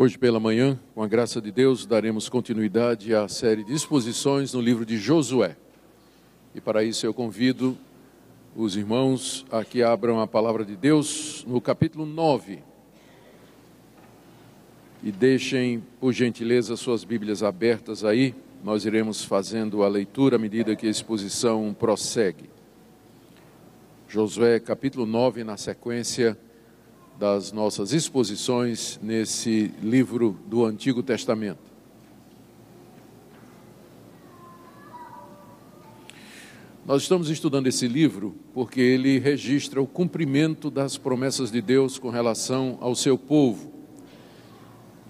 Hoje pela manhã, com a graça de Deus, daremos continuidade à série de exposições no livro de Josué. E para isso eu convido os irmãos a que abram a palavra de Deus no capítulo 9. E deixem, por gentileza, suas Bíblias abertas aí. Nós iremos fazendo a leitura à medida que a exposição prossegue. Josué capítulo 9, na sequência das nossas exposições nesse livro do Antigo Testamento. Nós estamos estudando esse livro porque ele registra o cumprimento das promessas de Deus com relação ao seu povo.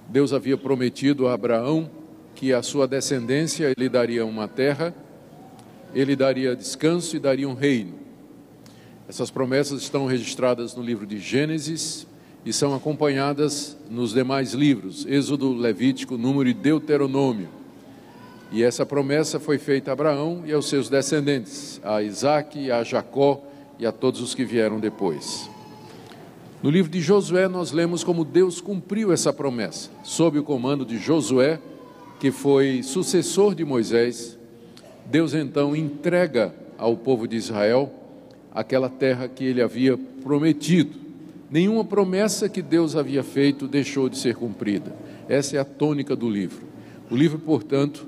Deus havia prometido a Abraão que a sua descendência lhe daria uma terra, ele daria descanso e daria um reino. Essas promessas estão registradas no livro de Gênesis e são acompanhadas nos demais livros, Êxodo, Levítico, Número e Deuteronômio. E essa promessa foi feita a Abraão e aos seus descendentes, a Isaque, a Jacó e a todos os que vieram depois. No livro de Josué nós lemos como Deus cumpriu essa promessa, sob o comando de Josué, que foi sucessor de Moisés. Deus então entrega ao povo de Israel aquela terra que ele havia prometido. Nenhuma promessa que Deus havia feito deixou de ser cumprida. Essa é a tônica do livro. O livro, portanto,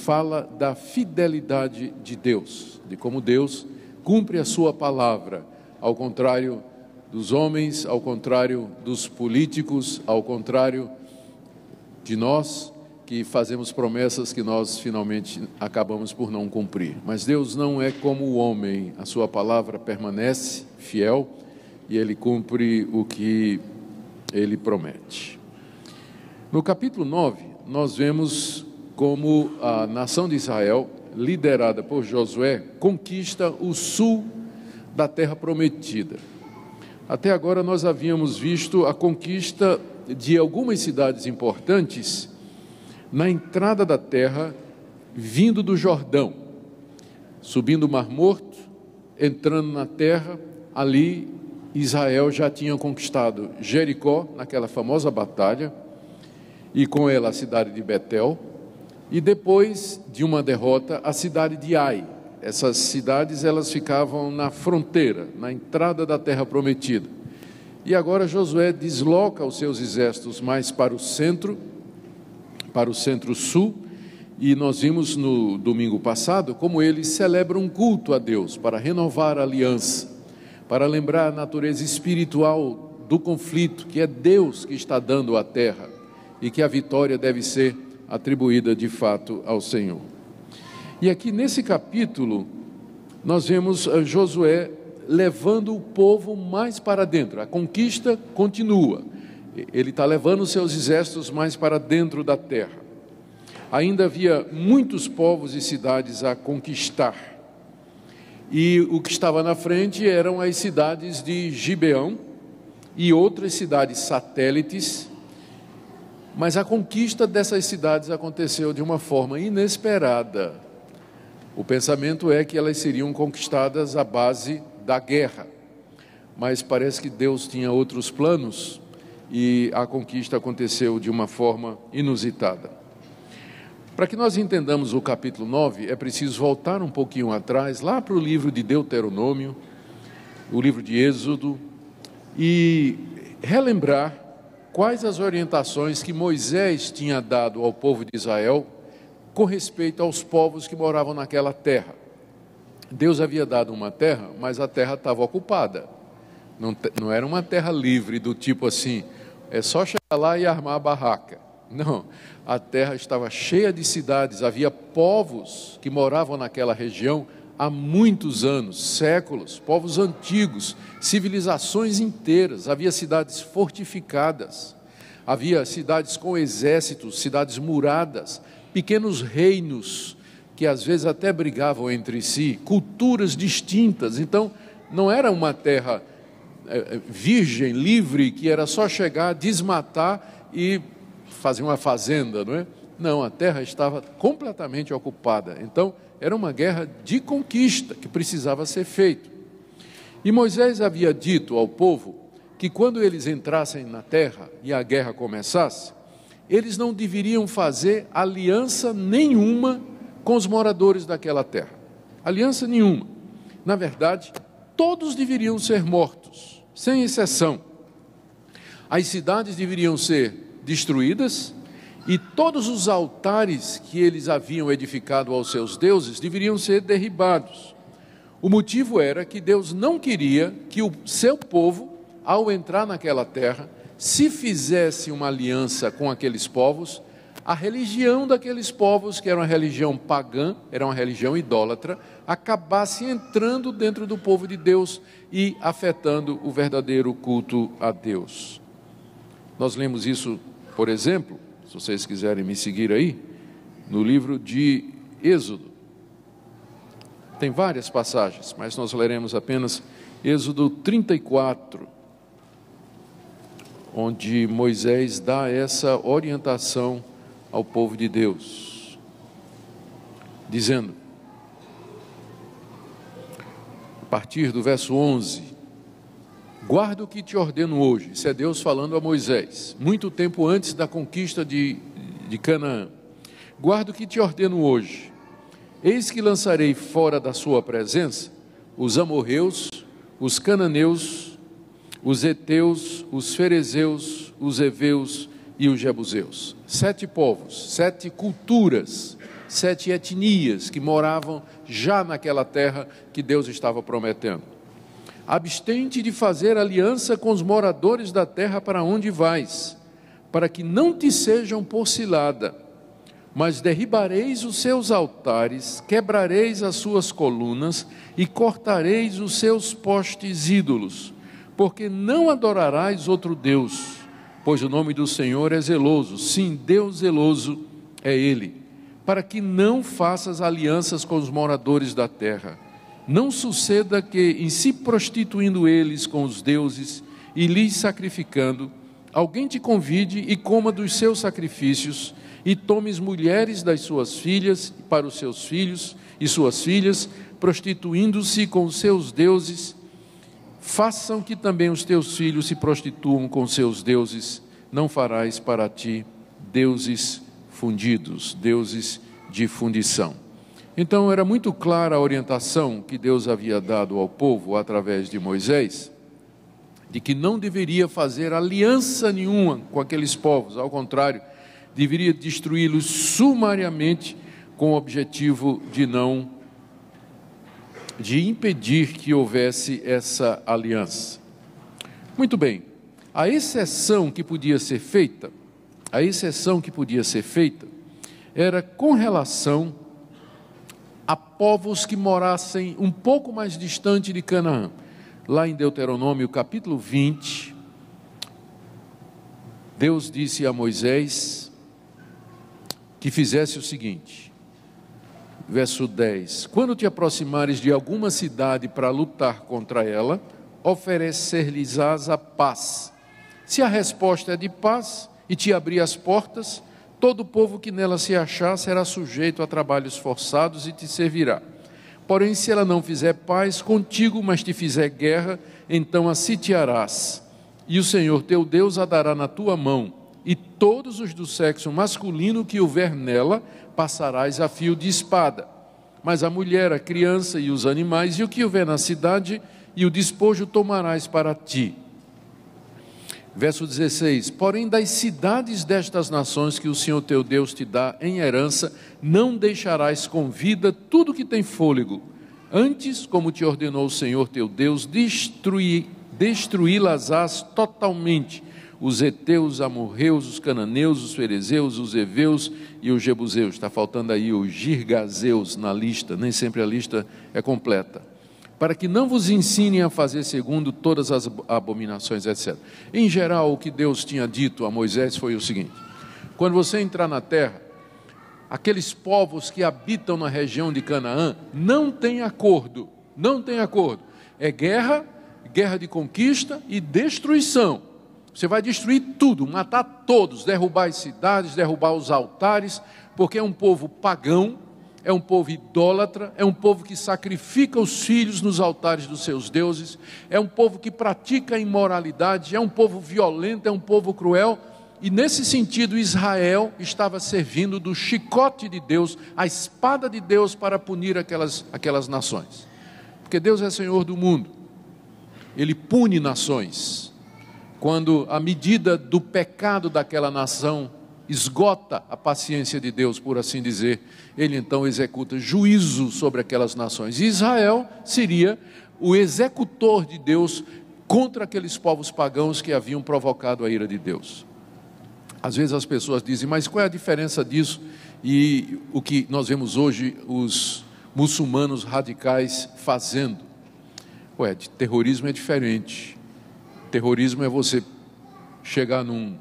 fala da fidelidade de Deus, de como Deus cumpre a sua palavra, ao contrário dos homens, ao contrário dos políticos, ao contrário de nós, que fazemos promessas que nós finalmente acabamos por não cumprir. Mas Deus não é como o homem, a sua palavra permanece fiel e ele cumpre o que ele promete. No capítulo 9, nós vemos como a nação de Israel, liderada por Josué, conquista o sul da terra prometida. Até agora nós havíamos visto a conquista de algumas cidades importantes na entrada da terra, vindo do Jordão, subindo o Mar Morto, entrando na terra. Ali Israel já tinha conquistado Jericó, naquela famosa batalha, e com ela a cidade de Betel, e depois de uma derrota, a cidade de Ai. Essas cidades elas ficavam na fronteira, na entrada da terra prometida. E agora Josué desloca os seus exércitos mais para o centro-sul, e nós vimos no domingo passado como eles celebram um culto a Deus para renovar a aliança, para lembrar a natureza espiritual do conflito, que é Deus que está dando a terra e que a vitória deve ser atribuída de fato ao Senhor. E aqui nesse capítulo nós vemos Josué levando o povo mais para dentro. A conquista continua. Ele está levando os seus exércitos mais para dentro da terra. Ainda havia muitos povos e cidades a conquistar. E o que estava na frente eram as cidades de Gibeão e outras cidades satélites. Mas a conquista dessas cidades aconteceu de uma forma inesperada. O pensamento é que elas seriam conquistadas à base da guerra. Mas parece que Deus tinha outros planos e a conquista aconteceu de uma forma inusitada. Para que nós entendamos o capítulo 9, é preciso voltar um pouquinho atrás, lá para o livro de Deuteronômio, o livro de Êxodo, e relembrar quais as orientações que Moisés tinha dado ao povo de Israel com respeito aos povos que moravam naquela terra. Deus havia dado uma terra, mas a terra estava ocupada. Não era uma terra livre do tipo assim, é só chegar lá e armar a barraca. Não, a terra estava cheia de cidades, havia povos que moravam naquela região há muitos anos, séculos, povos antigos, civilizações inteiras, havia cidades fortificadas, havia cidades com exércitos, cidades muradas, pequenos reinos que às vezes até brigavam entre si, culturas distintas. Então não era uma terra virgem, livre, que era só chegar, desmatar e fazer uma fazenda, não é? Não, a terra estava completamente ocupada. Então, era uma guerra de conquista que precisava ser feita. E Moisés havia dito ao povo que quando eles entrassem na terra e a guerra começasse, eles não deveriam fazer aliança nenhuma com os moradores daquela terra. Aliança nenhuma. Na verdade, todos deveriam ser mortos, sem exceção. As cidades deveriam ser destruídas e todos os altares que eles haviam edificado aos seus deuses deveriam ser derribados. O motivo era que Deus não queria que o seu povo, ao entrar naquela terra, se fizesse uma aliança com aqueles povos, a religião daqueles povos, que era uma religião pagã, era uma religião idólatra, acabasse entrando dentro do povo de Deus e afetando o verdadeiro culto a Deus. Nós lemos isso, por exemplo, se vocês quiserem me seguir aí, no livro de Êxodo. Tem várias passagens, mas nós leremos apenas Êxodo 34, onde Moisés dá essa orientação ao povo de Deus, dizendo, a partir do verso 11, guarda o que te ordeno hoje. Isso é Deus falando a Moisés, muito tempo antes da conquista de Canaã. Guarda o que te ordeno hoje. Eis que lançarei fora da sua presença os amorreus, os cananeus, os heteus, os ferezeus, os heveus e os jebuseus. 7 povos, 7 culturas, 7 etnias que moravam já naquela terra que Deus estava prometendo. Abstente de fazer aliança com os moradores da terra para onde vais, para que não te sejam por cilada, mas derribareis os seus altares, quebrareis as suas colunas e cortareis os seus postes ídolos, porque não adorarás outro Deus, pois o nome do Senhor é zeloso, sim, Deus zeloso é Ele, para que não faças alianças com os moradores da terra. Não suceda que, em se prostituindo eles com os deuses e lhes sacrificando, alguém te convide e coma dos seus sacrifícios, e tomes mulheres das suas filhas para os seus filhos e suas filhas, prostituindo-se com os seus deuses. Façam que também os teus filhos se prostituam com seus deuses. Não farás para ti deuses fundidos, deuses de fundição. Então era muito clara a orientação que Deus havia dado ao povo através de Moisés, de que não deveria fazer aliança nenhuma com aqueles povos, ao contrário, deveria destruí-los sumariamente com o objetivo de impedir que houvesse essa aliança. Muito bem, a exceção que podia ser feita era com relação a povos que morassem um pouco mais distante de Canaã. Lá em Deuteronômio capítulo 20, Deus disse a Moisés que fizesse o seguinte, verso 10, quando te aproximares de alguma cidade para lutar contra ela, oferecer-lhes-ás a paz. Se a resposta é de paz e te abrir as portas, todo o povo que nela se achar será sujeito a trabalhos forçados e te servirá. Porém, se ela não fizer paz contigo, mas te fizer guerra, então a sitiarás. E o Senhor teu Deus a dará na tua mão, e todos os do sexo masculino que houver nela, passarás a fio de espada. Mas a mulher, a criança e os animais, e o que houver na cidade, e o despojo tomarás para ti. Verso 16, porém das cidades destas nações que o Senhor teu Deus te dá em herança, não deixarás com vida tudo que tem fôlego. Antes, como te ordenou o Senhor teu Deus, destruí-las-ás totalmente. Os heteus, os amorreus, os cananeus, os ferezeus, os heveus e os jebuseus. Está faltando aí os girgazeus na lista, nem sempre a lista é completa. Para que não vos ensinem a fazer segundo todas as abominações, etc. Em geral, o que Deus tinha dito a Moisés foi o seguinte, quando você entrar na terra, aqueles povos que habitam na região de Canaã, não tem acordo, é guerra de conquista e destruição. Você vai destruir tudo, matar todos, derrubar as cidades, derrubar os altares, porque é um povo pagão, é um povo idólatra, é um povo que sacrifica os filhos nos altares dos seus deuses, é um povo que pratica a imoralidade, é um povo violento, é um povo cruel. e nesse sentido Israel estava servindo do chicote de Deus, a espada de Deus para punir aquelas nações. Porque Deus é Senhor do mundo, Ele pune nações. Quando a medida do pecado daquela nação esgota a paciência de Deus, por assim dizer, Ele então executa juízo sobre aquelas nações. E Israel seria o executor de Deus contra aqueles povos pagãos que haviam provocado a ira de Deus. Às vezes as pessoas dizem, mas qual é a diferença disso e o que nós vemos hoje os muçulmanos radicais fazendo? Terrorismo é diferente. Terrorismo é você chegar num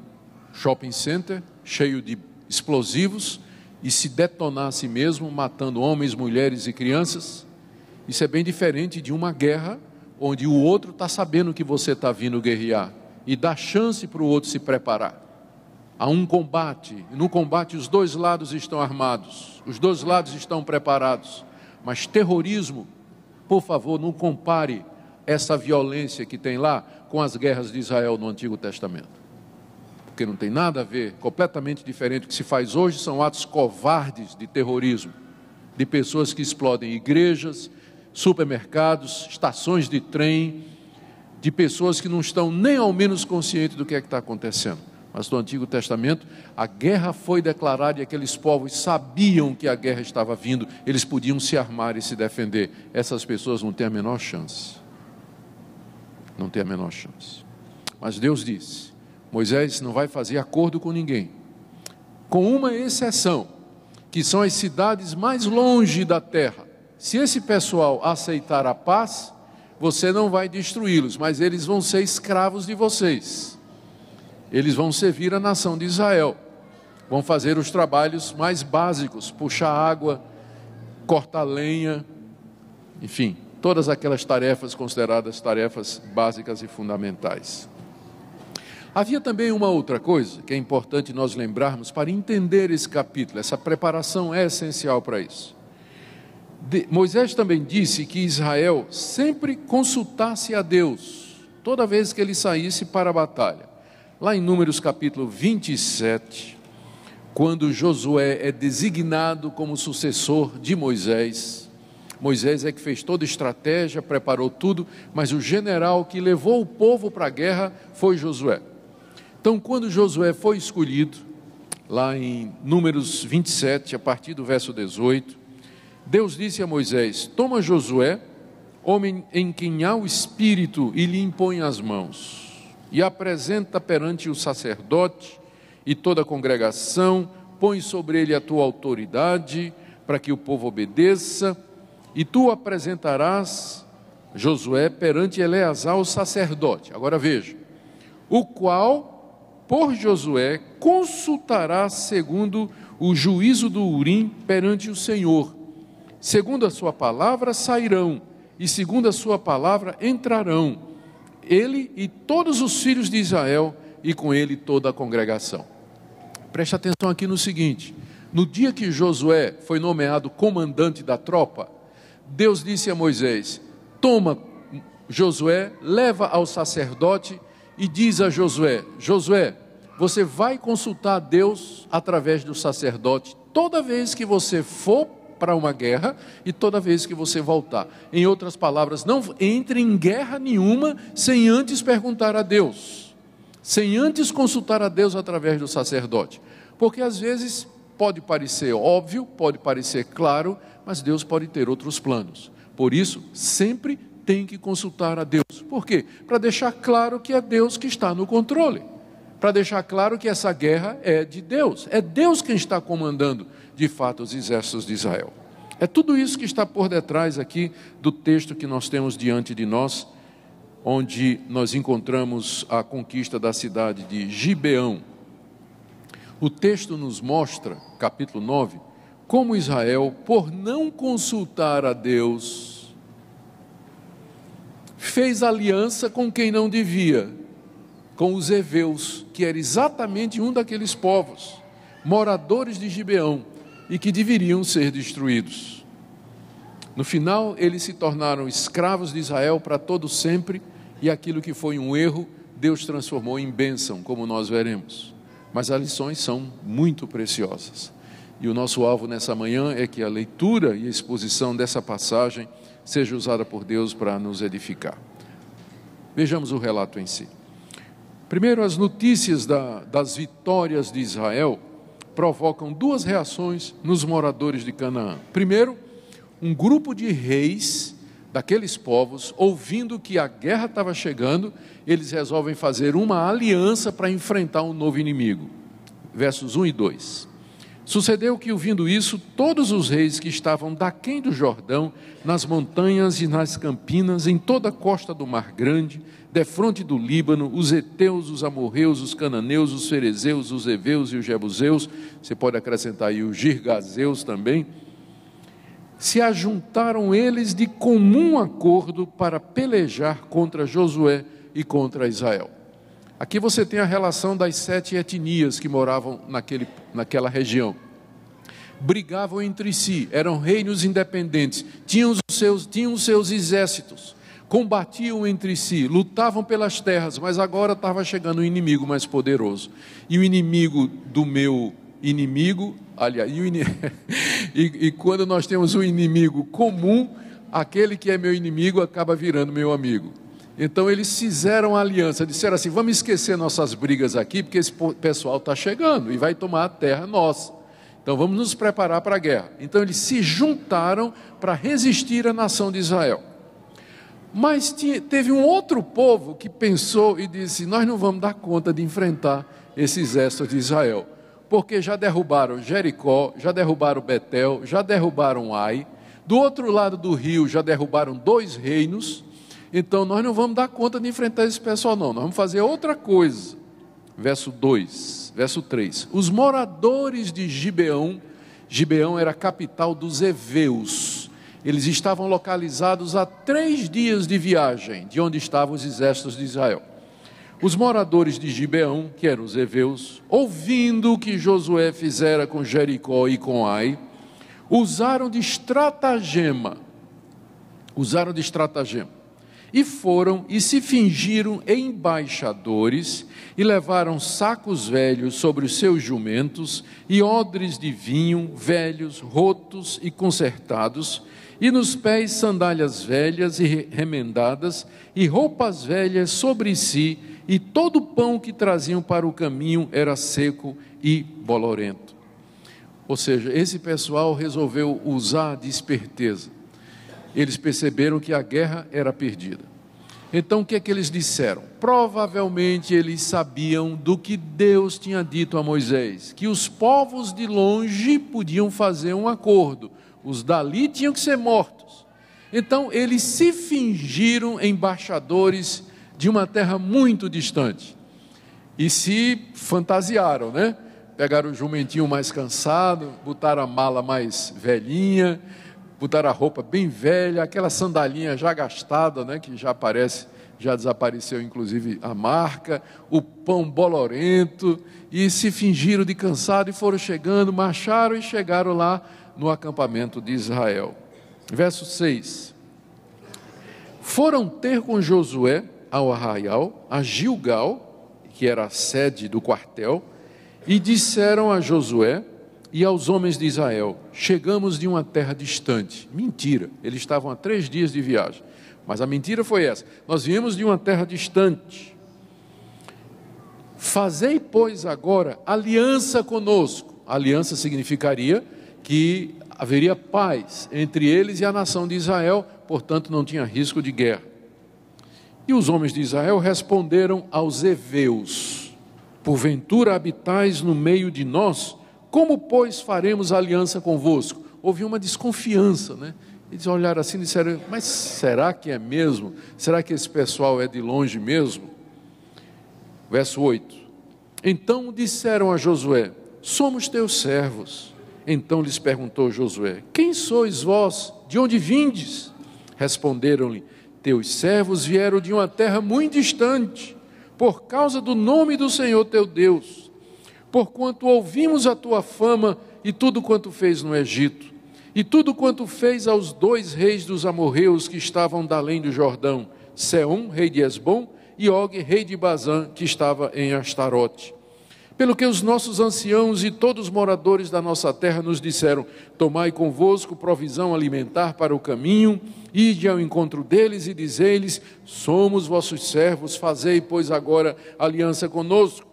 shopping center cheio de explosivos e se detonar a si mesmo, matando homens, mulheres e crianças. Isso é bem diferente de uma guerra onde o outro está sabendo que você está vindo guerrear e dá chance para o outro se preparar. Há um combate, e no combate os dois lados estão armados, os dois lados estão preparados. Mas terrorismo, por favor, não compare essa violência que tem lá com as guerras de Israel no Antigo Testamento. Porque não tem nada a ver, completamente diferente. O que se faz hoje são atos covardes de terrorismo, de pessoas que explodem igrejas, supermercados, estações de trem, de pessoas que não estão nem ao menos conscientes do que é que está acontecendo. Mas no Antigo Testamento, a guerra foi declarada e aqueles povos sabiam que a guerra estava vindo, eles podiam se armar e se defender. Essas pessoas não têm a menor chance. Não têm a menor chance. Mas Deus disse, Moisés não vai fazer acordo com ninguém, com uma exceção, que são as cidades mais longe da terra. Se esse pessoal aceitar a paz, você não vai destruí-los, mas eles vão ser escravos de vocês. Eles vão servir a nação de Israel, vão fazer os trabalhos mais básicos, puxar água, cortar lenha, enfim, todas aquelas tarefas consideradas tarefas básicas e fundamentais. Havia também uma outra coisa que é importante nós lembrarmos para entender esse capítulo, essa preparação é essencial para isso. Moisés também disse que Israel sempre consultasse a Deus, toda vez que ele saísse para a batalha. Lá em Números capítulo 27, quando Josué é designado como sucessor de Moisés, Moisés é que fez toda a estratégia, preparou tudo, mas o general que levou o povo para a guerra foi Josué. Então, quando Josué foi escolhido, lá em Números 27, a partir do verso 18, Deus disse a Moisés, toma Josué, homem em quem há o Espírito, e lhe impõe as mãos. E apresenta perante o sacerdote e toda a congregação, põe sobre ele a tua autoridade, para que o povo obedeça, e tu apresentarás Josué perante Eleazar o sacerdote. Agora veja, o qual, por Josué, consultará segundo o juízo do Urim perante o Senhor. Segundo a sua palavra sairão, e segundo a sua palavra entrarão, ele e todos os filhos de Israel, e com ele toda a congregação. Preste atenção aqui no seguinte, no dia que Josué foi nomeado comandante da tropa, Deus disse a Moisés, toma Josué, leva ao sacerdote e diz a Josué, Josué, você vai consultar a Deus através do sacerdote, toda vez que você for para uma guerra e toda vez que você voltar. Em outras palavras, não entre em guerra nenhuma sem antes perguntar a Deus, sem antes consultar a Deus através do sacerdote, porque às vezes pode parecer óbvio, pode parecer claro, mas Deus pode ter outros planos. Por isso, sempre tem que consultar a Deus. Por quê? Para deixar claro que é Deus que está no controle, para deixar claro que essa guerra é de Deus, é Deus quem está comandando de fato os exércitos de Israel. É tudo isso que está por detrás aqui do texto que nós temos diante de nós, onde nós encontramos a conquista da cidade de Gibeão. O texto nos mostra, capítulo 9, como Israel, por não consultar a Deus, fez aliança com quem não devia, com os heveus, que era exatamente um daqueles povos, moradores de Gibeão, e que deveriam ser destruídos. No final, eles se tornaram escravos de Israel para todo sempre, e aquilo que foi um erro, Deus transformou em bênção, como nós veremos. mas as lições são muito preciosas. E o nosso alvo nessa manhã é que a leitura e a exposição dessa passagem seja usada por Deus para nos edificar. Vejamos o relato em si. Primeiro, as notícias das vitórias de Israel provocam duas reações nos moradores de Canaã. Primeiro, um grupo de reis daqueles povos, ouvindo que a guerra estava chegando, eles resolvem fazer uma aliança para enfrentar um novo inimigo. Versos 1 e 2. Sucedeu que, ouvindo isso, todos os reis que estavam daquém do Jordão, nas montanhas e nas campinas, em toda a costa do Mar Grande, defronte do Líbano, os heteus, os amorreus, os cananeus, os ferezeus, os heveus e os jebuseus, você pode acrescentar aí os girgazeus também, se ajuntaram eles de comum acordo para pelejar contra Josué e contra Israel. Aqui você tem a relação das 7 etnias que moravam naquela região. Brigavam entre si, eram reinos independentes, tinham os seus exércitos, combatiam entre si, lutavam pelas terras, mas agora estava chegando um inimigo mais poderoso. E o inimigo do meu inimigo, aliás, e quando nós temos um inimigo comum, aquele que é meu inimigo acaba virando meu amigo. Então eles fizeram aliança, disseram assim, vamos esquecer nossas brigas aqui, porque esse pessoal está chegando e vai tomar a terra nossa. Então vamos nos preparar para a guerra. Então eles se juntaram para resistir à nação de Israel. Mas teve um outro povo que pensou e disse, nós não vamos dar conta de enfrentar esse exército de Israel, porque já derrubaram Jericó, já derrubaram Betel, já derrubaram Ai, do outro lado do rio já derrubaram 2 reinos, então nós não vamos dar conta de enfrentar esse pessoal não, nós vamos fazer outra coisa. Verso 3, os moradores de Gibeão era a capital dos heveus, eles estavam localizados a 3 dias de viagem de onde estavam os exércitos de Israel. Os moradores de Gibeão, que eram os heveus, ouvindo o que Josué fizera com Jericó e com Ai, usaram de estratagema, e foram e se fingiram embaixadores, e levaram sacos velhos sobre os seus jumentos, e odres de vinho velhos, rotos e consertados, e nos pés sandálias velhas e remendadas, e roupas velhas sobre si, e todo o pão que traziam para o caminho era seco e bolorento. Ou seja, esse pessoal resolveu usar de esperteza. Eles perceberam que a guerra era perdida. Então o que é que eles disseram? Provavelmente eles sabiam do que Deus tinha dito a Moisés, que os povos de longe podiam fazer um acordo, os dali tinham que ser mortos. Então eles se fingiram embaixadores de uma terra muito distante e se fantasiaram, né? Pegaram o jumentinho mais cansado, botaram a mala mais velhinha, botaram a roupa bem velha, aquela sandalinha já gastada, né? Que já desapareceu inclusive a marca, o pão bolorento, e se fingiram de cansado e foram chegando, marcharam e chegaram lá no acampamento de Israel. Verso 6. Foram ter com Josué ao arraial, a Gilgal, que era a sede do quartel, e disseram a Josué e aos homens de Israel, chegamos de uma terra distante. Mentira, eles estavam a 3 dias de viagem, mas a mentira foi essa, nós viemos de uma terra distante. Fazei, pois, agora aliança conosco. Aliança significaria que haveria paz entre eles e a nação de Israel, portanto não tinha risco de guerra. E os homens de Israel responderam aos heveus, porventura habitais no meio de nós, como pois faremos aliança convosco? Houve uma desconfiança, né? Eles olharam assim e disseram, mas será que é mesmo? Será que esse pessoal é de longe mesmo? Verso 8, então disseram a Josué, somos teus servos. Então lhes perguntou Josué, quem sois vós? De onde vindes? Responderam-lhe, teus servos vieram de uma terra muito distante, por causa do nome do Senhor teu Deus, porquanto ouvimos a tua fama e tudo quanto fez no Egito, e tudo quanto fez aos 2 reis dos amorreus que estavam da além do Jordão, Seom, rei de Esbom, e Og, rei de Bazã, que estava em Astarote. Pelo que os nossos anciãos e todos os moradores da nossa terra nos disseram: tomai convosco provisão alimentar para o caminho, ide ao encontro deles e dizei-lhes: somos vossos servos, fazei, pois, agora aliança conosco.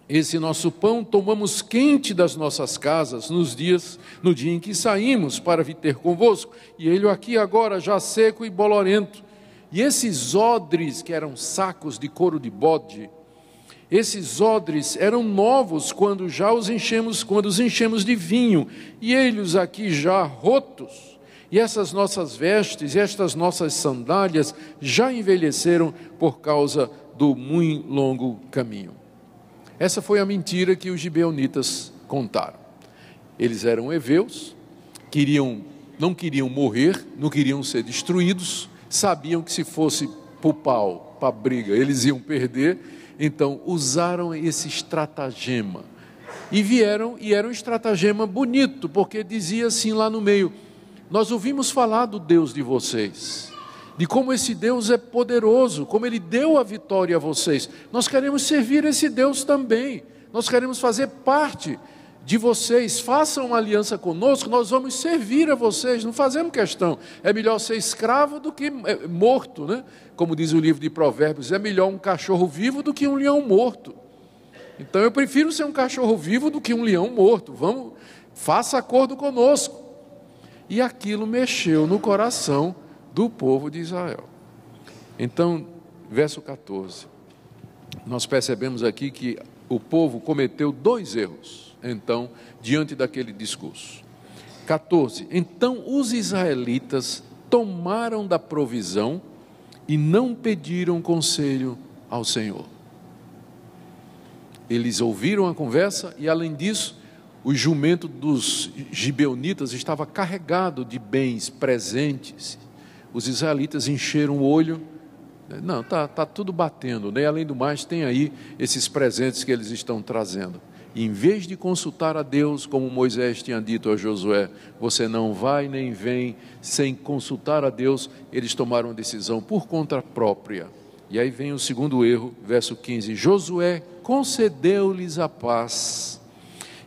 Esse nosso pão tomamos quente das nossas casas no dia em que saímos para vir ter convosco, e ele aqui agora já seco e bolorento. E esses odres, que eram sacos de couro de bode, esses odres eram novos quando os enchemos de vinho, e eles aqui já rotos. E essas nossas vestes, estas nossas sandálias já envelheceram por causa do muito longo caminho. Essa foi a mentira que os gibeonitas contaram. Eles eram heveus, não queriam morrer, não queriam ser destruídos, sabiam que se fosse para o pau, para a briga, eles iam perder, então usaram esse estratagema. E era um estratagema bonito, porque dizia assim lá no meio: nós ouvimos falar do Deus de vocês, de como esse Deus é poderoso, como Ele deu a vitória a vocês. Nós queremos servir esse Deus também, nós queremos fazer parte de vocês, façam uma aliança conosco, nós vamos servir a vocês, não fazemos questão. É melhor ser escravo do que morto, né? Como diz o livro de Provérbios, é melhor um cachorro vivo do que um leão morto. Então eu prefiro ser um cachorro vivo do que um leão morto. Vamos, faça acordo conosco. E aquilo mexeu no coração do povo de Israel. Então, verso 14, nós percebemos aqui que o povo cometeu 2 erros, então, diante daquele discurso. 14, então os israelitas tomaram da provisão e não pediram conselho ao Senhor. Eles ouviram a conversa e, além disso, o jumento dos gibeonitas estava carregado de bens, presentes. Os israelitas encheram o olho, não, está tudo batendo, né? Além do mais, tem aí esses presentes que eles estão trazendo. E, em vez de consultar a Deus, como Moisés tinha dito a Josué, você não vai nem vem sem consultar a Deus, eles tomaram a decisão por conta própria. E aí vem o segundo erro, verso 15, Josué concedeu-lhes a paz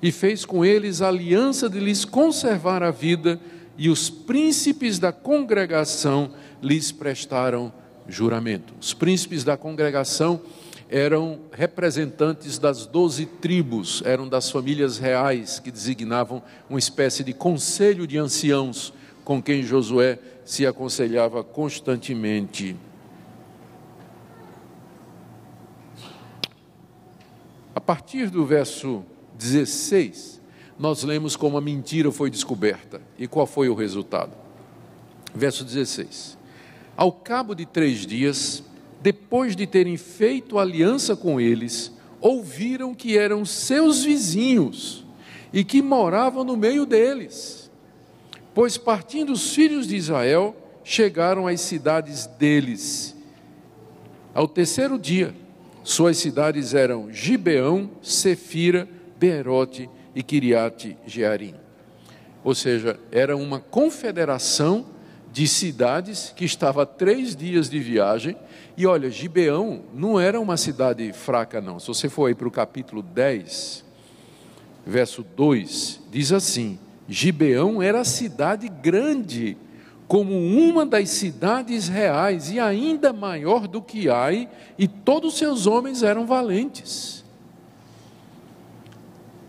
e fez com eles a aliança de lhes conservar a vida, e os príncipes da congregação lhes prestaram juramento. Os príncipes da congregação eram representantes das 12 tribos, eram das famílias reais, que designavam uma espécie de conselho de anciãos, com quem Josué se aconselhava constantemente. A partir do verso 16, nós lemos como a mentira foi descoberta. E qual foi o resultado? Verso 16. Ao cabo de 3 dias, depois de terem feito aliança com eles, ouviram que eram seus vizinhos e que moravam no meio deles. Pois partindo os filhos de Israel, chegaram às cidades deles. Ao 3º dia, suas cidades eram Gibeão, Sefira, Beerote e Quiriate Jearim. Ou seja, era uma confederação de cidades que estava a 3 dias de viagem. E olha, Gibeão não era uma cidade fraca não. Se você for aí para o capítulo 10, verso 2, diz assim: Gibeão era cidade grande, como uma das cidades reais, e ainda maior do que Ai, e todos os seus homens eram valentes.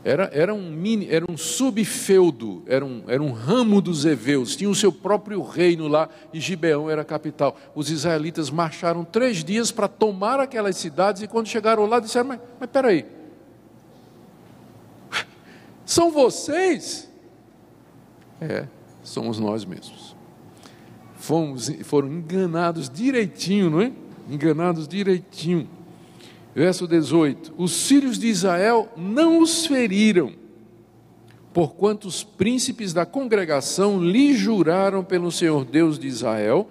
Era um subfeudo, era um ramo dos heveus, tinha o seu próprio reino lá, e Gibeão era a capital. Os israelitas marcharam 3 dias para tomar aquelas cidades, e quando chegaram lá disseram: mas peraí, são vocês? Somos nós mesmos. Foram enganados direitinho, não é? Enganados direitinho. Verso 18, os filhos de Israel não os feriram, porquanto os príncipes da congregação lhe juraram pelo Senhor Deus de Israel,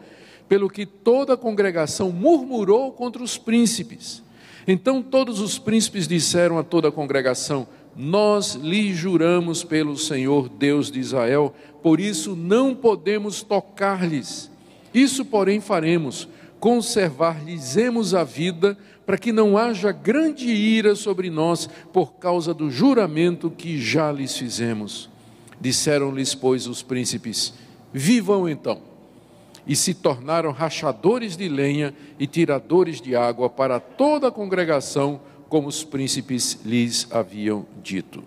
pelo que toda a congregação murmurou contra os príncipes. Então todos os príncipes disseram a toda a congregação: nós lhe juramos pelo Senhor Deus de Israel, por isso não podemos tocar-lhes. Isso, porém, faremos: conservar-lhes a vida, para que não haja grande ira sobre nós por causa do juramento que já lhes fizemos. Disseram-lhes, pois, os príncipes: vivam então. E se tornaram rachadores de lenha e tiradores de água para toda a congregação, como os príncipes lhes haviam dito.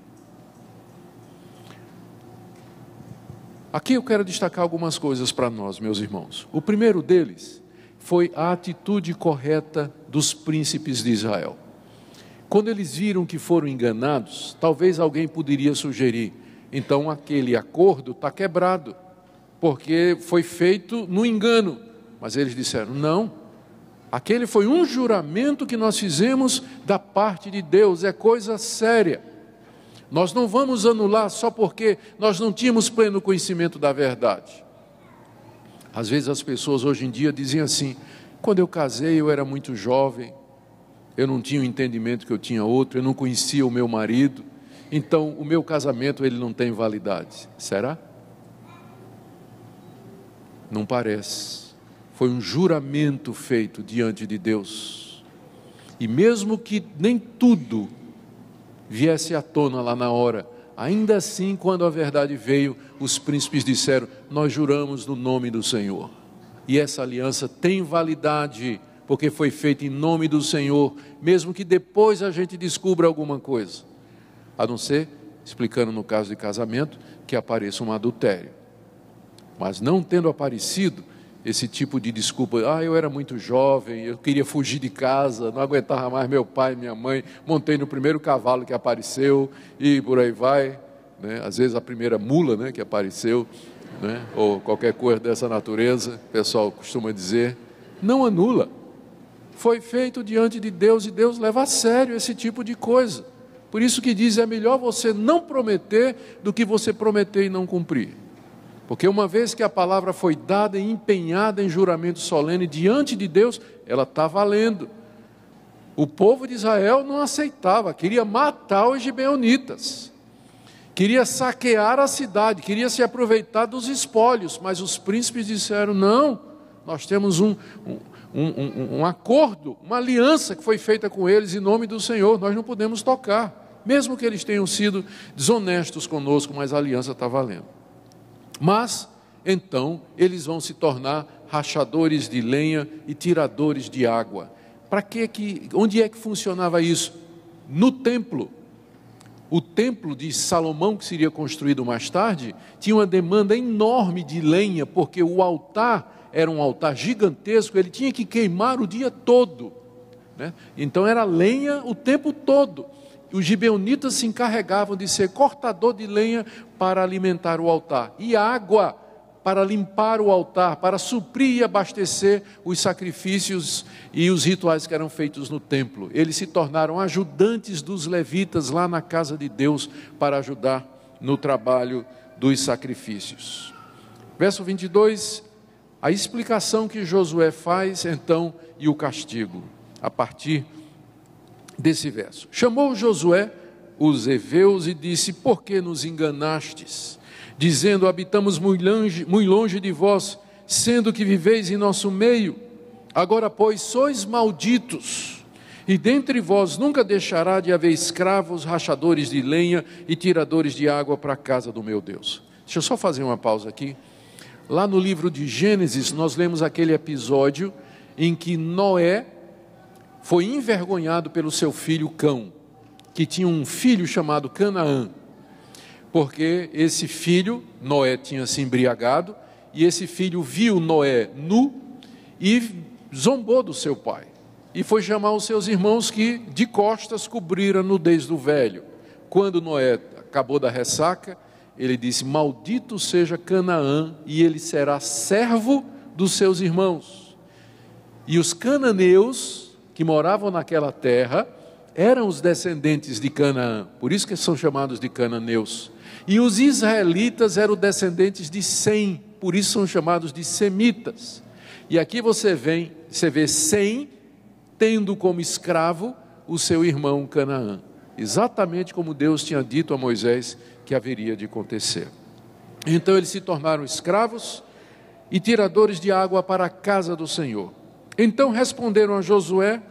Aqui eu quero destacar algumas coisas para nós, meus irmãos. O primeiro deles foi a atitude correta dos príncipes de Israel. Quando eles viram que foram enganados, talvez alguém poderia sugerir: então aquele acordo está quebrado, porque foi feito no engano. Mas eles disseram: não, aquele foi um juramento que nós fizemos da parte de Deus, é coisa séria. Nós não vamos anular só porque nós não tínhamos pleno conhecimento da verdade. Às vezes as pessoas hoje em dia dizem assim: quando eu casei eu era muito jovem, eu não tinha o entendimento que eu tinha outro, eu não conhecia o meu marido, então o meu casamento ele não tem validade. Será? Não parece. Foi um juramento feito diante de Deus. E mesmo que nem tudo viesse à tona lá na hora, ainda assim, quando a verdade veio, os príncipes disseram: nós juramos no nome do Senhor. E essa aliança tem validade, porque foi feita em nome do Senhor, mesmo que depois a gente descubra alguma coisa. A não ser, explicando no caso de casamento, que apareça um adultério. Mas não tendo aparecido esse tipo de desculpa: eu era muito jovem, eu queria fugir de casa, não aguentava mais meu pai e minha mãe, montei no primeiro cavalo que apareceu, e por aí vai, né? Às vezes a primeira mula, né, que apareceu, né? Ou qualquer coisa dessa natureza, o pessoal costuma dizer. Não anula. Foi feito diante de Deus, e Deus leva a sério esse tipo de coisa. Por isso que diz: é melhor você não prometer do que você prometer e não cumprir. Porque uma vez que a palavra foi dada e empenhada em juramento solene diante de Deus, ela está valendo. O povo de Israel não aceitava, queria matar os gibeonitas, queria saquear a cidade, queria se aproveitar dos espólios, mas os príncipes disseram: não, nós temos um acordo, uma aliança que foi feita com eles em nome do Senhor, nós não podemos tocar, mesmo que eles tenham sido desonestos conosco, mas a aliança está valendo. Mas, então, eles vão se tornar rachadores de lenha e tiradores de água. Onde é que funcionava isso? No templo. O templo de Salomão, que seria construído mais tarde, tinha uma demanda enorme de lenha, porque o altar era um altar gigantesco, ele tinha que queimar o dia todo, né? Então era lenha o tempo todo. Os gibeonitas se encarregavam de ser cortador de lenha para alimentar o altar, e água para limpar o altar, para suprir e abastecer os sacrifícios e os rituais que eram feitos no templo. Eles se tornaram ajudantes dos levitas lá na casa de Deus, para ajudar no trabalho dos sacrifícios. Verso 22, a explicação que Josué faz então, e o castigo, a partir desse verso. Chamou Josué os heveus e disse: por que nos enganastes, dizendo: habitamos muito longe de vós, sendo que viveis em nosso meio? Agora, pois, sois malditos, e dentre vós nunca deixará de haver escravos, rachadores de lenha e tiradores de água para a casa do meu Deus. Deixa eu só fazer uma pausa aqui. Lá no livro de Gênesis, nós lemos aquele episódio em que Noé foi envergonhado pelo seu filho Cão, que tinha um filho chamado Canaã, porque esse filho, Noé tinha se embriagado, e esse filho viu Noé nu e zombou do seu pai, e foi chamar os seus irmãos, que de costas cobriram a nudez do velho. Quando Noé acabou da ressaca, ele disse: maldito seja Canaã, e ele será servo dos seus irmãos. E os cananeus que moravam naquela terra eram os descendentes de Canaã, por isso que são chamados de cananeus. E os israelitas eram descendentes de Sem, por isso são chamados de semitas. E aqui você vê Sem tendo como escravo o seu irmão Canaã, exatamente como Deus tinha dito a Moisés que haveria de acontecer. Então eles se tornaram escravos e tiradores de água para a casa do Senhor. Então responderam a Josué: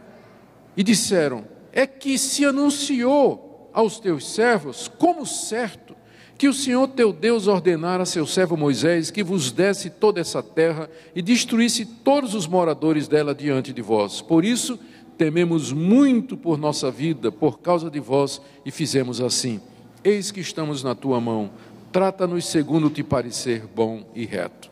E disseram: é que se anunciou aos teus servos, como certo, que o Senhor teu Deus ordenara a seu servo Moisés que vos desse toda essa terra e destruísse todos os moradores dela diante de vós. Por isso, tememos muito por nossa vida, por causa de vós, e fizemos assim. Eis que estamos na tua mão, trata-nos segundo te parecer bom e reto.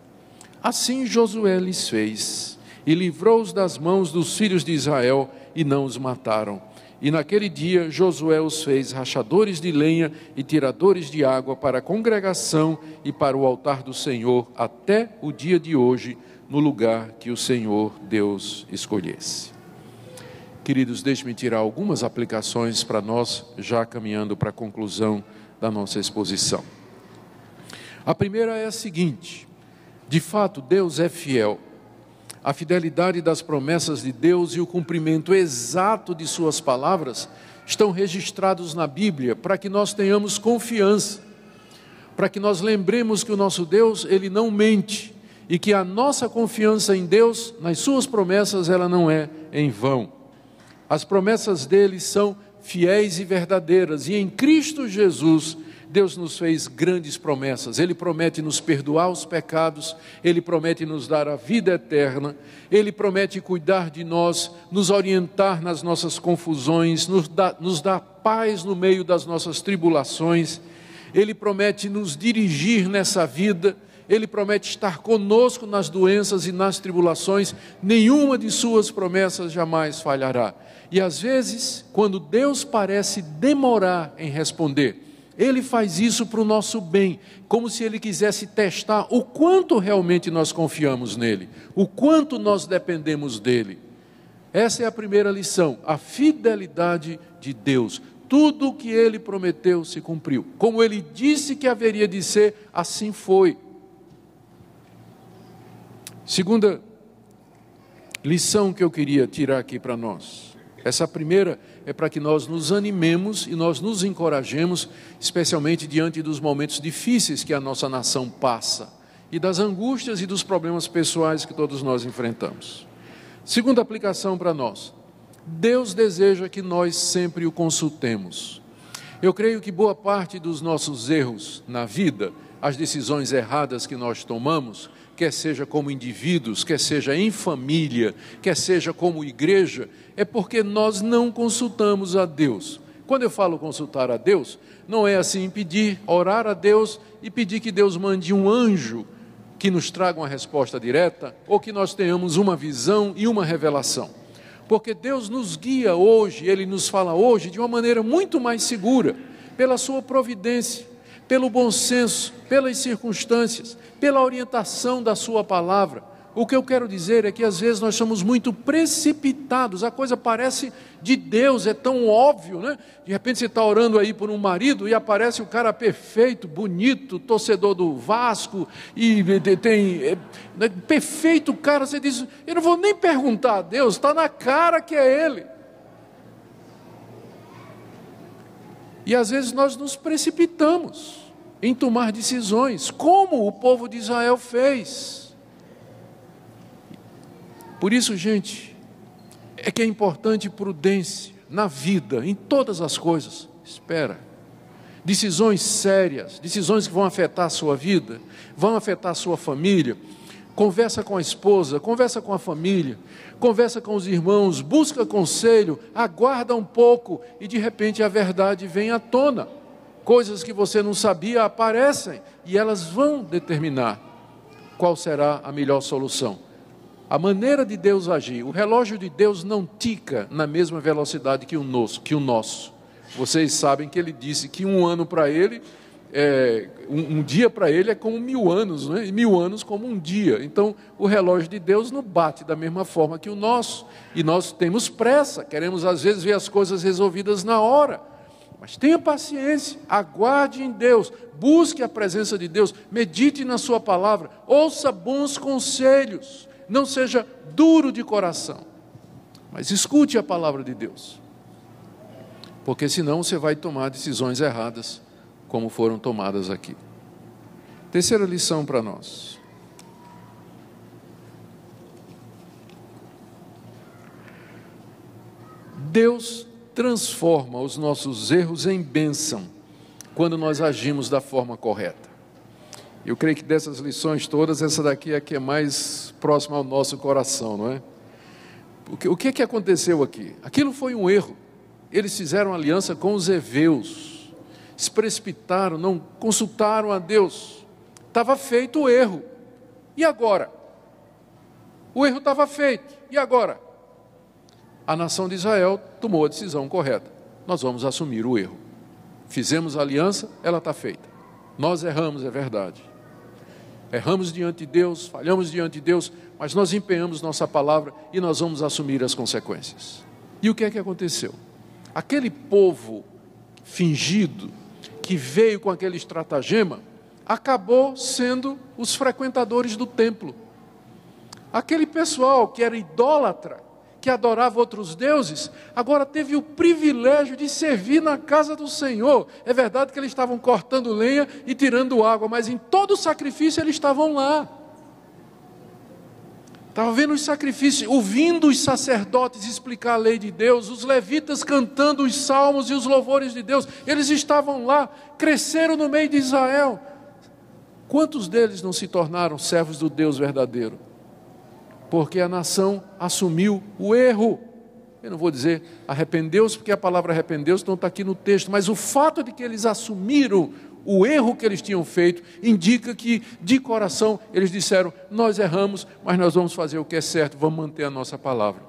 Assim Josué lhes fez, e livrou-os das mãos dos filhos de Israel, e não os mataram. E naquele dia Josué os fez rachadores de lenha e tiradores de água para a congregação e para o altar do Senhor, até o dia de hoje, no lugar que o Senhor Deus escolhesse. Queridos, deixe-me tirar algumas aplicações para nós, já caminhando para a conclusão da nossa exposição. A primeira é a seguinte: de fato, Deus é fiel. A fidelidade das promessas de Deus e o cumprimento exato de suas palavras estão registrados na Bíblia para que nós tenhamos confiança, para que nós lembremos que o nosso Deus, Ele não mente, e que a nossa confiança em Deus, nas suas promessas, ela não é em vão. As promessas dele são fiéis e verdadeiras, e em Cristo Jesus, Deus nos fez grandes promessas. Ele promete nos perdoar os pecados, Ele promete nos dar a vida eterna, Ele promete cuidar de nós, nos orientar nas nossas confusões, nos dar paz no meio das nossas tribulações. Ele promete nos dirigir nessa vida, Ele promete estar conosco nas doenças e nas tribulações. Nenhuma de suas promessas jamais falhará. E às vezes, quando Deus parece demorar em responder, Ele faz isso para o nosso bem, como se Ele quisesse testar o quanto realmente nós confiamos nele, o quanto nós dependemos dele. Essa é a primeira lição, a fidelidade de Deus. Tudo o que Ele prometeu se cumpriu. Como Ele disse que haveria de ser, assim foi. Segunda lição que eu queria tirar aqui para nós. Essa primeira é para que nós nos animemos e nós nos encorajemos, especialmente diante dos momentos difíceis que a nossa nação passa e das angústias e dos problemas pessoais que todos nós enfrentamos. Segunda aplicação para nós: Deus deseja que nós sempre o consultemos. Eu creio que boa parte dos nossos erros na vida, as decisões erradas que nós tomamos, quer seja como indivíduos, quer seja em família, quer seja como igreja, é porque nós não consultamos a Deus. Quando eu falo consultar a Deus, não é assim pedir, orar a Deus e pedir que Deus mande um anjo que nos traga uma resposta direta, ou que nós tenhamos uma visão e uma revelação. Porque Deus nos guia hoje, Ele nos fala hoje de uma maneira muito mais segura, pela sua providência, pelo bom senso, pelas circunstâncias, pela orientação da sua palavra. O que eu quero dizer é que às vezes nós somos muito precipitados, a coisa parece de Deus, é tão óbvio, né? De repente você está orando aí por um marido e aparece o cara perfeito, bonito, torcedor do Vasco, e tem perfeito cara, você diz, eu não vou nem perguntar a Deus, está na cara que é ele. E às vezes nós nos precipitamos em tomar decisões, como o povo de Israel fez. Por isso, gente, é que é importante prudência na vida, em todas as coisas. Espera. Decisões sérias, decisões que vão afetar a sua vida, vão afetar a sua família. Conversa com a esposa, conversa com a família, conversa com os irmãos, busca conselho, aguarda um pouco e de repente a verdade vem à tona. Coisas que você não sabia aparecem e elas vão determinar qual será a melhor solução. A maneira de Deus agir, o relógio de Deus não tica na mesma velocidade que o nosso. Vocês sabem que Ele disse que um ano para Ele, um dia para Ele é como 1000 anos, né? E 1000 anos como um dia. Então, o relógio de Deus não bate da mesma forma que o nosso. E nós temos pressa, queremos às vezes ver as coisas resolvidas na hora. Mas tenha paciência, aguarde em Deus, busque a presença de Deus, medite na sua palavra, ouça bons conselhos. Não seja duro de coração, mas escute a palavra de Deus, porque senão você vai tomar decisões erradas, como foram tomadas aqui. Terceira lição para nós. Deus transforma os nossos erros em bênção quando nós agimos da forma correta. Eu creio que dessas lições todas, essa daqui é a que é mais próxima ao nosso coração, não é? O que aconteceu aqui? Aquilo foi um erro. Eles fizeram aliança com os heveus, se precipitaram, não consultaram a Deus. Estava feito o erro. E agora? O erro estava feito. E agora? A nação de Israel tomou a decisão correta. Nós vamos assumir o erro. Fizemos a aliança, ela está feita. Nós erramos, é verdade. Erramos diante de Deus, falhamos diante de Deus, mas nós empenhamos nossa palavra e nós vamos assumir as consequências. E o que é que aconteceu? Aquele povo fingido, que veio com aquele estratagema, acabou sendo os frequentadores do templo. Aquele pessoal que era idólatra, que adorava outros deuses, agora teve o privilégio de servir na casa do Senhor. É verdade que eles estavam cortando lenha e tirando água, mas em todo o sacrifício eles estavam lá. Estavam vendo os sacrifícios, ouvindo os sacerdotes explicar a lei de Deus, os levitas cantando os salmos e os louvores de Deus. Eles estavam lá, cresceram no meio de Israel. Quantos deles não se tornaram servos do Deus verdadeiro? Porque a nação assumiu o erro. Eu não vou dizer arrependeu-se, porque a palavra arrependeu-se não está aqui no texto, mas o fato de que eles assumiram o erro que eles tinham feito, indica que de coração eles disseram, nós erramos, mas nós vamos fazer o que é certo, vamos manter a nossa palavra.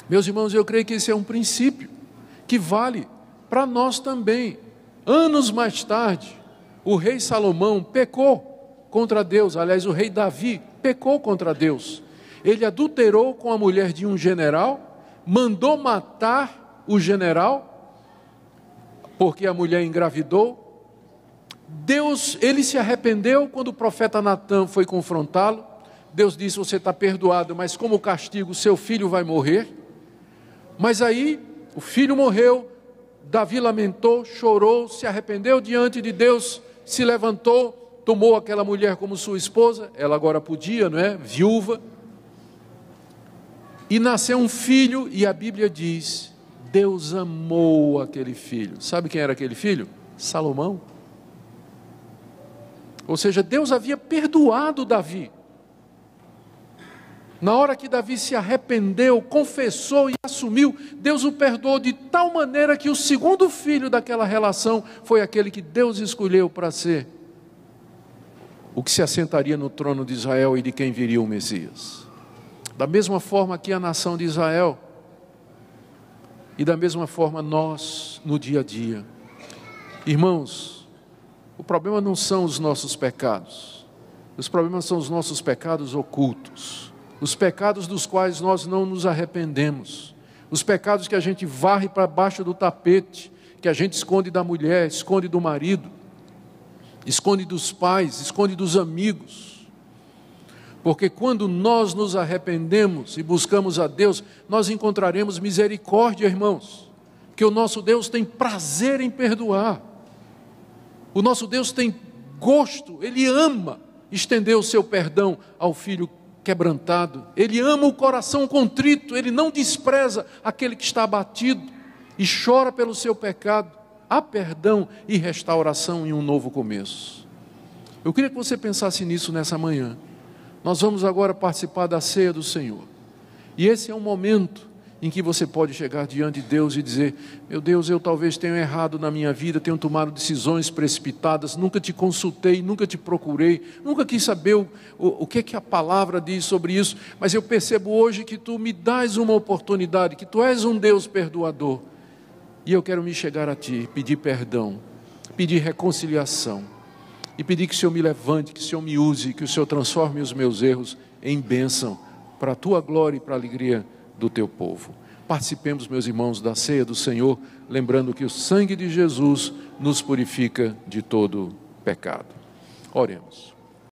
Meus irmãos, eu creio que esse é um princípio que vale para nós também. Anos mais tarde, o rei Salomão pecou contra Deus, aliás, o rei Davi pecou contra Deus. Ele adulterou com a mulher de um general, mandou matar o general, porque a mulher engravidou. Deus, ele se arrependeu quando o profeta Natã foi confrontá-lo. Deus disse, você está perdoado, mas como castigo, seu filho vai morrer. Mas aí, o filho morreu, Davi lamentou, chorou, se arrependeu diante de Deus, se levantou, tomou aquela mulher como sua esposa, ela agora podia, não é? Viúva. E nasceu um filho, e a Bíblia diz, Deus amou aquele filho. Sabe quem era aquele filho? Salomão. Ou seja, Deus havia perdoado Davi. Na hora que Davi se arrependeu, confessou e assumiu, Deus o perdoou de tal maneira que o segundo filho daquela relação foi aquele que Deus escolheu para ser o que se assentaria no trono de Israel e de quem viria o Messias. Da mesma forma que a nação de Israel, e da mesma forma nós no dia a dia. Irmãos, o problema não são os nossos pecados, os problemas são os nossos pecados ocultos, os pecados dos quais nós não nos arrependemos, os pecados que a gente varre para baixo do tapete, que a gente esconde da mulher, esconde do marido, esconde dos pais, esconde dos amigos. Porque quando nós nos arrependemos e buscamos a Deus, nós encontraremos misericórdia, irmãos. Que o nosso Deus tem prazer em perdoar. O nosso Deus tem gosto, Ele ama estender o seu perdão ao filho quebrantado. Ele ama o coração contrito, Ele não despreza aquele que está abatido e chora pelo seu pecado. Há perdão e restauração em um novo começo. Eu queria que você pensasse nisso nessa manhã. Nós vamos agora participar da ceia do Senhor. E esse é um momento em que você pode chegar diante de Deus e dizer, meu Deus, eu talvez tenha errado na minha vida, tenho tomado decisões precipitadas, nunca te consultei, nunca te procurei, nunca quis saber o que é que a palavra diz sobre isso, mas eu percebo hoje que tu me dás uma oportunidade, que tu és um Deus perdoador, e eu quero me chegar a ti, pedir perdão, pedir reconciliação, e pedir que o Senhor me levante, que o Senhor me use, que o Senhor transforme os meus erros em bênção, para a tua glória e para a alegria do teu povo. Participemos, meus irmãos, da ceia do Senhor, lembrando que o sangue de Jesus nos purifica de todo pecado. Oremos.